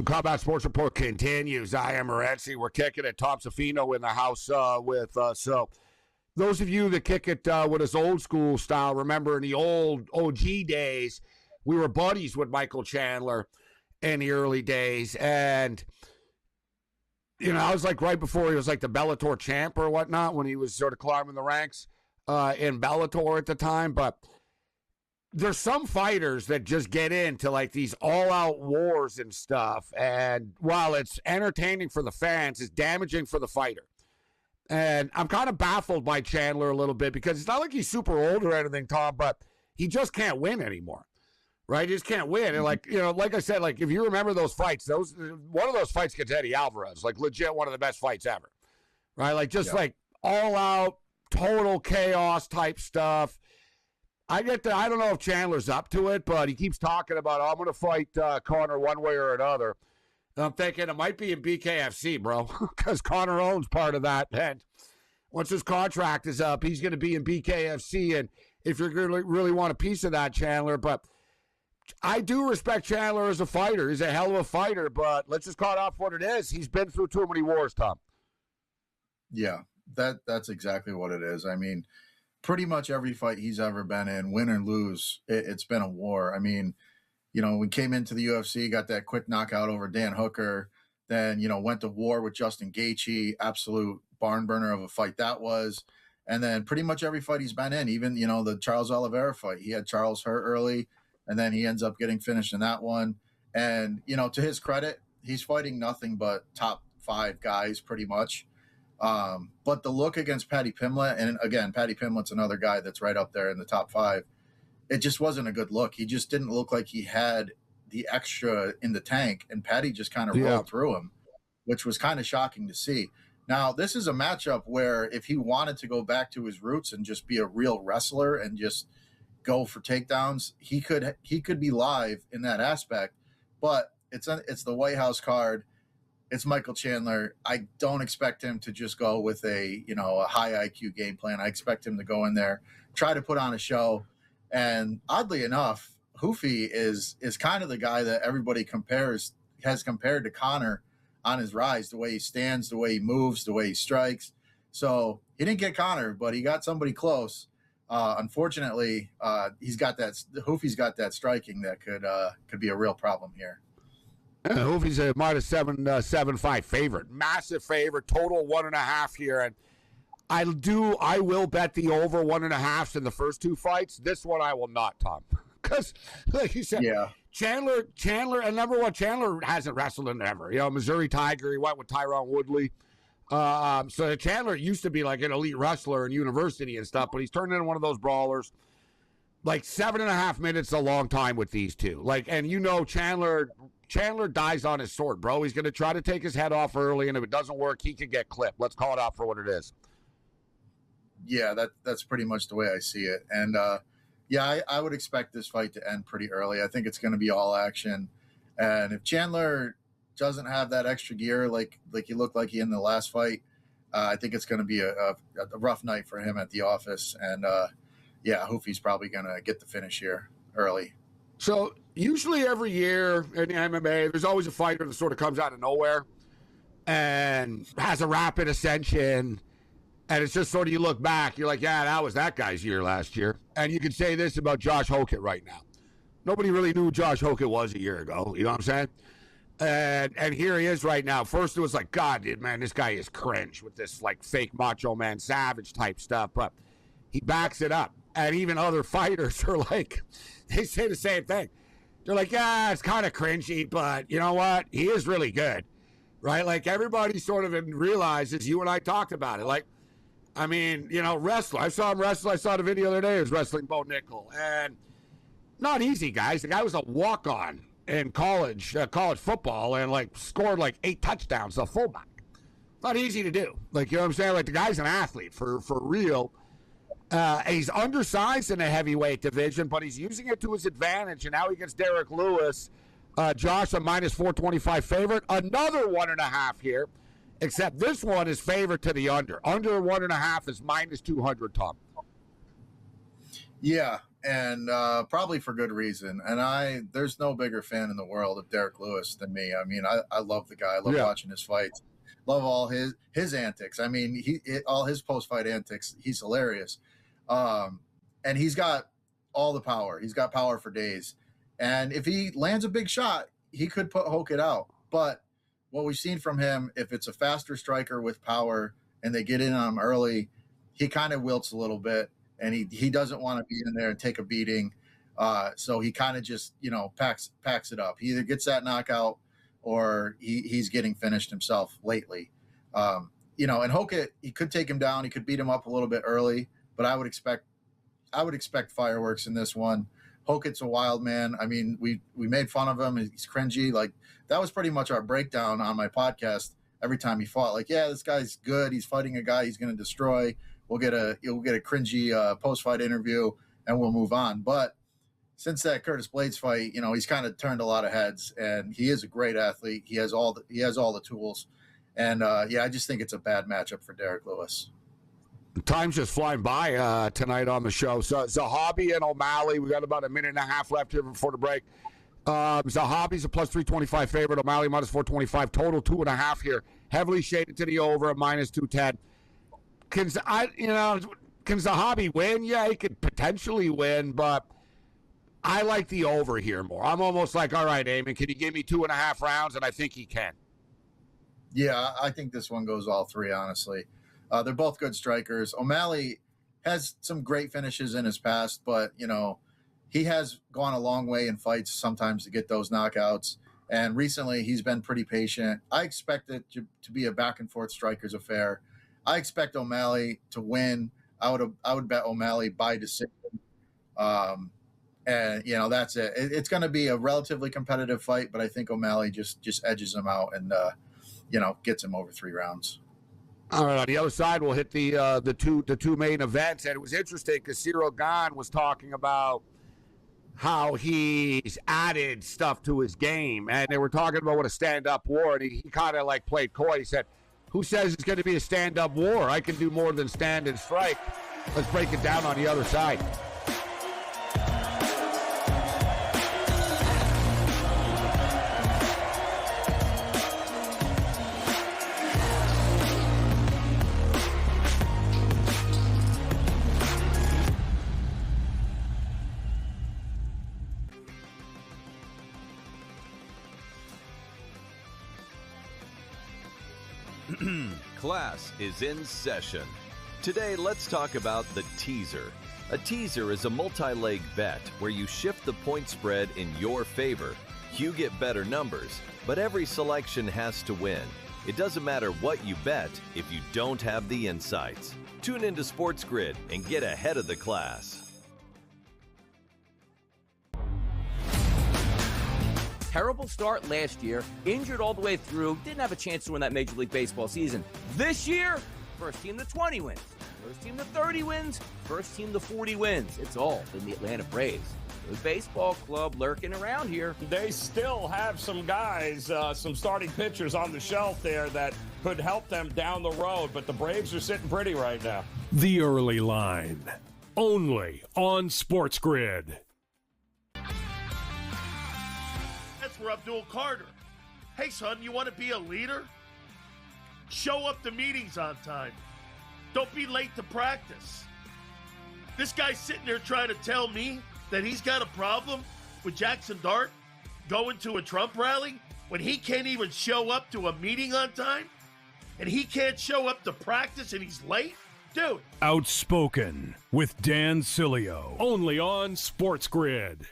Combat Sports Report continues. I am Morency. We're kicking it. Tom Zaffino in the house with us. So those of you that kick it with us old school style, remember in the old OG days, we were buddies with Michael Chandler in the early days. And, you know, I was like right before he was like the Bellator champ or whatnot when he was sort of climbing the ranks in Bellator at the time. But there's some fighters that just get into like these all-out wars and stuff, and while it's entertaining for the fans, it's damaging for the fighter. And I'm kind of baffled by Chandler a little bit because it's not like he's super old or anything, Tom, but he just can't win anymore, right? He just can't win. And like, you know, like I said, like if you remember those fights, one of those fights gets Eddie Alvarez, like legit one of the best fights ever, right? Like just like all-out, total chaos type stuff. I don't know if Chandler's up to it, but he keeps talking about, I'm going to fight Conor one way or another. And I'm thinking it might be in BKFC, bro, because Conor owns part of that. And once his contract is up, he's going to be in BKFC. And if you're going to really want a piece of that, Chandler, but I do respect Chandler as a fighter. He's a hell of a fighter, but let's just call it off what it is. He's been through too many wars, Tom. Yeah, that's exactly what it is. I mean, pretty much every fight he's ever been in, win or lose, it's been a war. I mean, you know, we came into the UFC, got that quick knockout over Dan Hooker, then, you know, went to war with Justin Gaethje, absolute barn burner of a fight that was. And then pretty much every fight he's been in, even, you know, the Charles Oliveira fight, he had Charles hurt early, and then he ends up getting finished in that one. And, you know, to his credit, he's fighting nothing but top 5 guys pretty much. But the look against Paddy Pimblett, and again, Paddy Pimblett's another guy that's right up there in the top 5. It just wasn't a good look. He just didn't look like he had the extra in the tank, and Paddy just kind of rolled through him, which was kind of shocking to see. Now, this is a matchup where if he wanted to go back to his roots and just be a real wrestler and just go for takedowns, he could be live in that aspect. But it's the White House card. It's Michael Chandler. I don't expect him to just go with a high IQ game plan. I expect him to go in there, try to put on a show. And oddly enough, Hoofy is kind of the guy that everybody has compared to Conor on his rise, the way he stands, the way he moves, the way he strikes. So he didn't get Conor, but he got somebody close. Unfortunately, Hoofy's got that striking that could be a real problem here. Hoofy's a -7.75 favorite, massive favorite, total 1.5 here, and I will bet the over 1.5 in the first 2 fights. This one I will not, Tom, because like you said, Chandler, and number one, Chandler hasn't wrestled in ever. You know, Missouri Tiger, he went with Tyron Woodley. So Chandler used to be like an elite wrestler in university and stuff, but he's turned into one of those brawlers. Like 7.5 minutes is a long time with these two. Like, and you know, Chandler dies on his sword, bro. He's going to try to take his head off early, and if it doesn't work, he can get clipped. Let's call it out for what it is. Yeah, that's pretty much the way I see it. And I would expect this fight to end pretty early. I think it's going to be all action. And if Chandler doesn't have that extra gear like he looked like he in the last fight, I think it's going to be a rough night for him at the office. And Hoofy's probably going to get the finish here early. So usually every year in the MMA, there's always a fighter that sort of comes out of nowhere and has a rapid ascension. And it's just sort of, you look back, you're like, yeah, that was that guy's year last year. And you can say this about Josh Hokett right now. Nobody really knew who Josh Hokett was a year ago. You know what I'm saying? And here he is right now. First it was like, God, man, this guy is cringe with this like fake Macho Man Savage type stuff. But he backs it up. And even other fighters are like, they say the same thing. They're like, yeah, it's kind of cringy, but you know what? He is really good, right? Like everybody sort of realizes, you and I talked about it. Like, I mean, you know, wrestler. I saw him wrestle. I saw the video the other day. He was wrestling Bo Nickel. And not easy, guys. The guy was a walk-on in college football and, like, scored, like, 8 touchdowns, a fullback. Not easy to do. Like, you know what I'm saying? Like, the guy's an athlete for real. He's undersized in the heavyweight division, but he's using it to his advantage. And now he gets Derek Lewis. Josh, a -425 favorite. Another 1.5 here. Except this one is favored to the under. Under 1.5 is -200, Tom. Yeah, and probably for good reason. And there's no bigger fan in the world of Derek Lewis than me. I mean, I love the guy. I love watching his fights. Love all his antics. I mean, all his post-fight antics. He's hilarious. And he's got all the power. He's got power for days. And if he lands a big shot, he could put Hokit out. But what we've seen from him, if it's a faster striker with power and they get in on him early, he kind of wilts a little bit, and he doesn't want to be in there and take a beating. So he kind of just, packs it up. He either gets that knockout or he's getting finished himself lately. And Hokit, he could take him down. He could beat him up a little bit early, but I would expect fireworks in this one. Hokit's a wild man. I mean, we made fun of him. He's cringy. Like, that was pretty much our breakdown on my podcast every time he fought. Like, yeah, this guy's good. He's fighting a guy he's going to destroy. You'll get a cringy post-fight interview, and we'll move on. But since that Curtis Blades fight, he's kind of turned a lot of heads, and he is a great athlete. He has all the tools. And, I just think it's a bad matchup for Derek Lewis. Time's just flying by tonight on the show. So Zahabi and O'Malley, we got about a minute and a half left here before the break. Zahabi's a plus 325 favorite. O'Malley minus 425. Total 2.5 here. Heavily shaded to the over at minus 210. Can Zahabi win? Yeah, he could potentially win, but I like the over here more. I'm almost like, all right, Eamon, can you give me 2.5 rounds? And I think he can. Yeah, I think this one goes all three, honestly. They're both good strikers. O'Malley has some great finishes in his past, but, he has gone a long way in fights sometimes to get those knockouts. And recently he's been pretty patient. I expect it to be a back-and-forth strikers affair. I expect O'Malley to win. I would bet O'Malley by decision. And, that's it. It's going to be a relatively competitive fight, but I think O'Malley just edges him out and, gets him over 3 rounds. All right, on the other side, we'll hit the two main events. And it was interesting because Cyril Gane was talking about how he's added stuff to his game. And they were talking about what a stand-up war, and he kind of like played coy. He said, who says it's going to be a stand-up war? I can do more than stand and strike. Let's break it down on the other side. Class is in session. Today, let's talk about the teaser. A teaser is a multi-leg bet where you shift the point spread in your favor. You get better numbers, but every selection has to win. It doesn't matter what you bet if you don't have the insights. Tune into SportsGrid and get ahead of the class. Terrible start last year, injured all the way through, didn't have a chance to win that Major League Baseball season. This year, first team to 20 wins, first team to 30 wins, first team to 40 wins. It's all been the Atlanta Braves. Good baseball club lurking around here. They still have some guys, some starting pitchers on the shelf there that could help them down the road, but the Braves are sitting pretty right now. The early line, only on SportsGrid. For Abdul Carter. Hey, son, you want to be a leader? Show up to meetings on time. Don't be late to practice. This guy's sitting there trying to tell me that he's got a problem with Jackson Dart going to a Trump rally when he can't even show up to a meeting on time? And he can't show up to practice and he's late? Dude. Outspoken with Dan Cilio, only on SportsGrid.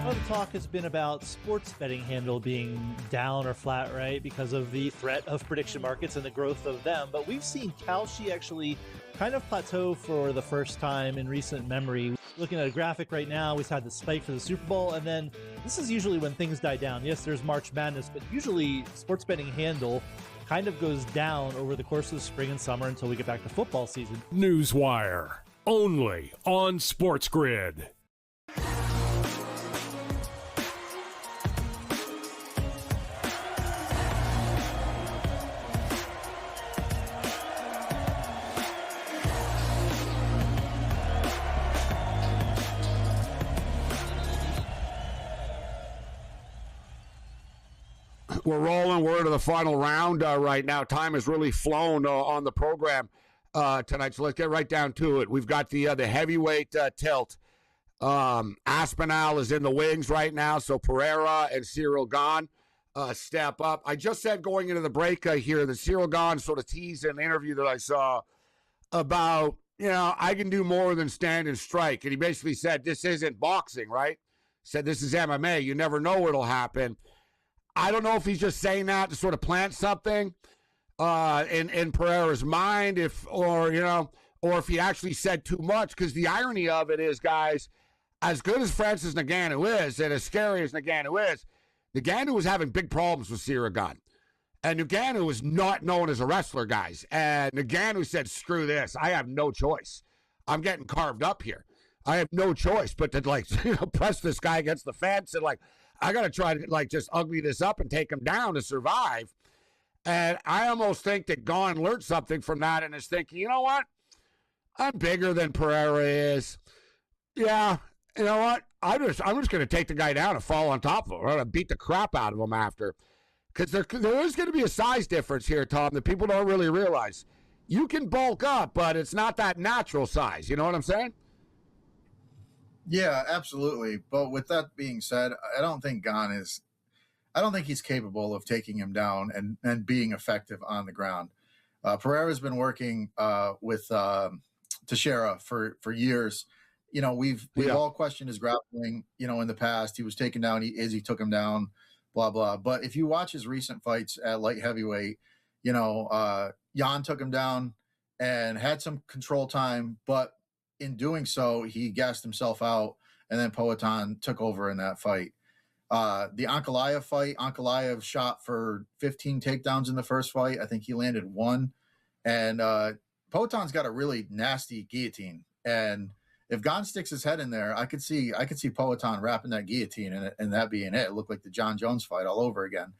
Well, the talk has been about sports betting handle being down or flat, right, because of the threat of prediction markets and the growth of them. But we've seen Kalshi actually kind of plateau for the first time in recent memory. Looking at a graphic right now, we've had the spike for the Super Bowl, and then this is usually when things die down. Yes, there's March Madness, but usually sports betting handle kind of goes down over the course of the spring and summer until we get back to football season. Newswire, only on SportsGrid. We're rolling. We're into the final round right now. Time has really flown on the program tonight, so let's get right down to it. We've got the heavyweight tilt. Aspinall is in the wings right now, so Pereira and Cyril Gane step up. I just said going into the break here that Cyril Gane sort of teased in an interview that I saw about, I can do more than stand and strike. And he basically said, this isn't boxing, right? Said, this is MMA. You never know what'll happen. I don't know if he's just saying that to sort of plant something in Pereira's mind, or if he actually said too much. Because the irony of it is, guys, as good as Francis Ngannou is, and as scary as Ngannou is, Ngannou was having big problems with Cyril Gane. And Ngannou was not known as a wrestler, guys. And Ngannou said, screw this. I have no choice. I'm getting carved up here. I have no choice but to, press this guy against the fence. And, I got to try to, just ugly this up and take him down to survive. And I almost think that Gane learned something from that and is thinking, you know what? I'm bigger than Pereira is. Yeah, you know what? I'm just going to take the guy down and fall on top of him. I'm going to beat the crap out of him after. Because there is going to be a size difference here, Tom, that people don't really realize. You can bulk up, but it's not that natural size. You know what I'm saying? Yeah, absolutely. But with that being said, I don't think he's capable of taking him down and being effective on the ground. Pereira's been working with Teixeira for years. We've all questioned his grappling, in the past. He was taken down. He took him down, blah, blah. But if you watch his recent fights at light heavyweight, Jan took him down and had some control time, but in doing so, he gassed himself out, and then Poatan took over in that fight. The Ankalaev fight, Ankalaev shot for 15 takedowns in the first fight. I think he landed one. And Poatan's got a really nasty guillotine. And if Gane sticks his head in there, I could see Poatan wrapping that guillotine and that being it. It looked like the John Jones fight all over again.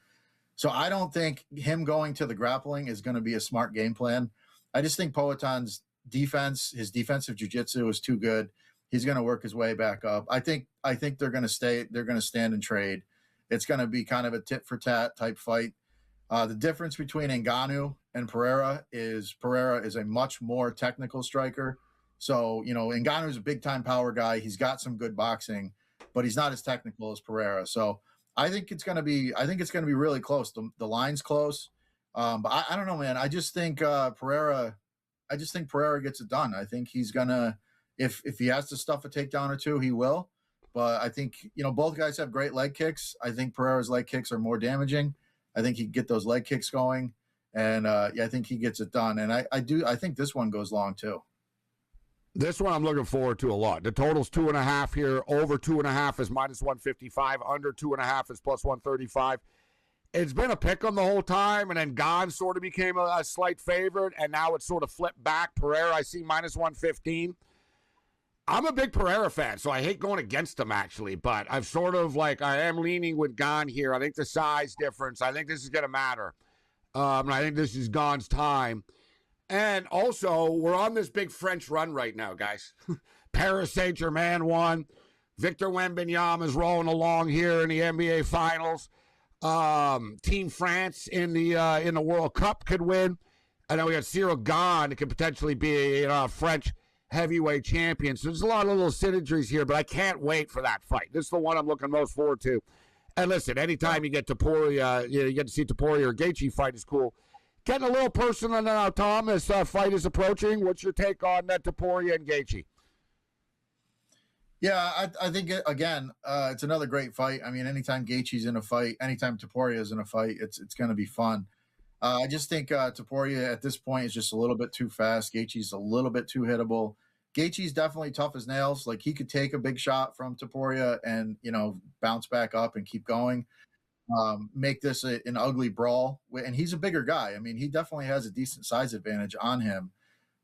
So I don't think him going to the grappling is going to be a smart game plan. I just think Poatan's defense, his defensive jiu-jitsu is too good. He's going to work his way back up. I think they're going to stand and trade. It's going to be kind of a tit for tat type fight. The difference between Ngannou and Pereira is a much more technical striker. So, Ngannou's a big time power guy. He's got some good boxing, but he's not as technical as Pereira. So I think it's going to be really close. The line's close. But I don't know, man. I just think Pereira gets it done. I think he's gonna, if he has to stuff a takedown or two, he will. But I think, both guys have great leg kicks. I think Pereira's leg kicks are more damaging. I think he can get those leg kicks going. And I think he gets it done. And I think this one goes long too. This one I'm looking forward to a lot. The total's 2.5 here. Over 2.5 is -155. Under 2.5 is +135. It's been a pick 'em the whole time, and then Gane sort of became a slight favorite, and now it's sort of flipped back. Pereira, I see -115. I'm a big Pereira fan, so I hate going against him, actually, but I've sort of I am leaning with Gane here. I think the size difference, I think this is going to matter. And I think this is Gane's time. And also, we're on this big French run right now, guys. Paris Saint-Germain won. Victor Wembanyama is rolling along here in the NBA Finals. Team France in the World Cup could win. I know we got Cyril Gane that could potentially be a French heavyweight champion. So there's a lot of little synergies here, but I can't wait for that fight. This is the one I'm looking most forward to. And listen, anytime you get Topuria, you get to see Topuria or Gaethje fight is cool. Getting a little personal now, Tom, as fight is approaching. What's your take on that Topuria and Gaethje? Yeah, I think, again, it's another great fight. I mean, anytime Gaethje's in a fight, anytime Topuria is in a fight, it's going to be fun. I just think Topuria at this point is just a little bit too fast. Gaethje's a little bit too hittable. Gaethje's definitely tough as nails. Like, he could take a big shot from Topuria and, bounce back up and keep going, make this an ugly brawl. And he's a bigger guy. I mean, he definitely has a decent size advantage on him.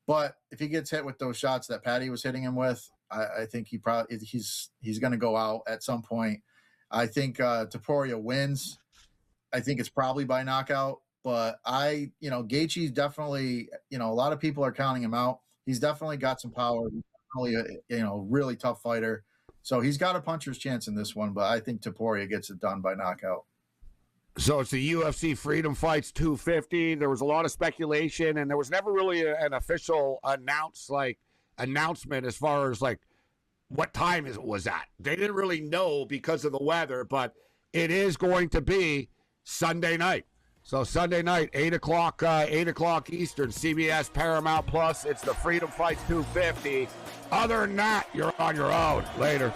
But if he gets hit with those shots that Patty was hitting him with, I think he's going to go out at some point. I think Topuria wins. I think it's probably by knockout. But Gaethje's definitely, a lot of people are counting him out. He's definitely got some power. He's definitely a really tough fighter. So he's got a puncher's chance in this one. But I think Topuria gets it done by knockout. So it's the UFC Freedom Fights 250. There was a lot of speculation, and there was never really an official announcement as far as like what time it was at. They didn't really know because of the weather, but it is going to be Sunday night. So Sunday night, 8 o'clock Eastern, CBS Paramount Plus. It's the Freedom Fights 250. Other than that, you're on your own. Later.